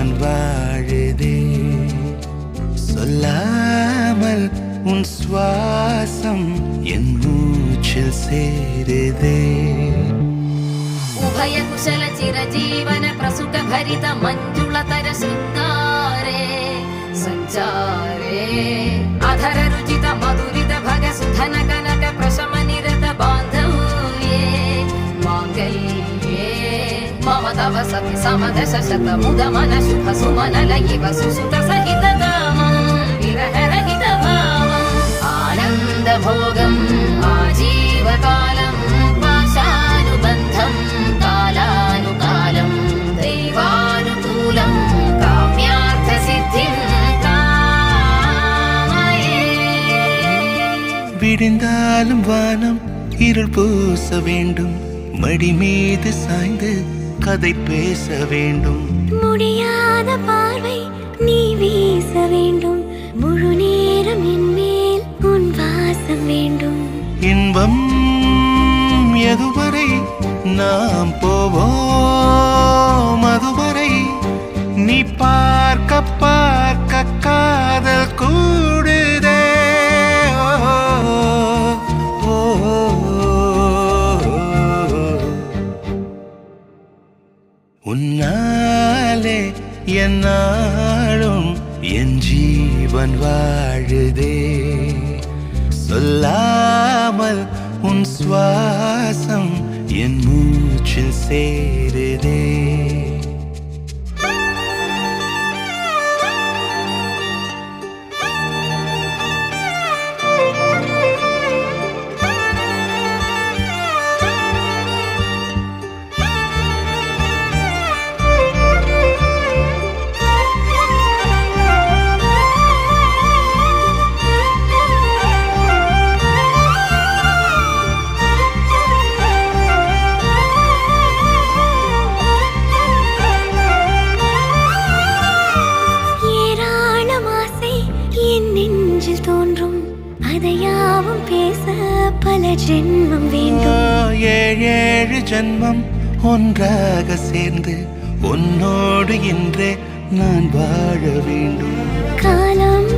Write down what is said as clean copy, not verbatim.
ஜீவன் வாழுதே சொல்லாமல் உன் சுவாசம் என் மூச்சில் சேருதே उभय कुशल चिरजीवन प्रसुख भरित मंजुलतर शृंगारे संचारे अधर रुचित मधुरित भग सुधन कनक प्रशम निरत बांधव्ये मांगल्ये मम तव सति समदश शत मुद मन शुभ सुमन लयिव सुसुत सहित कामं विरह रहित भावम् आनंद भोगम् आजीवकालम् पाशानुबन्धम् कालानुकालं दैवानुकूलं काम्यार्थसिद्धिं कामये விடிந்தாலும் வானம் இருள் பூச வேண்டும் மடி மீது சாய்ந்து கதை பேச வேண்டும் முடியாத பார்வை நீ வீச வேண்டும் முழு நேரம் என் மேல் உன் வாசம் வேண்டும் இன்பம் எதுவரை நாம் போவோம் அதுவரை நீ பார்க்க பார்க்க காதல் கூடுதே ஓ, ஓ, உன்னாலே என்னாலும் என் ஜீவன் வாழுதே சொல்லாமல் உன் சுவாசம் என் மூச்சில் சேருதே அதையாவும் பேச பல ஜென்மம் வேண்டும் ஏழு ஜென்மம் ஒன்றாக சேர்ந்து உன்னோடு இன்றே நான் வாழ வேண்டும் காலம்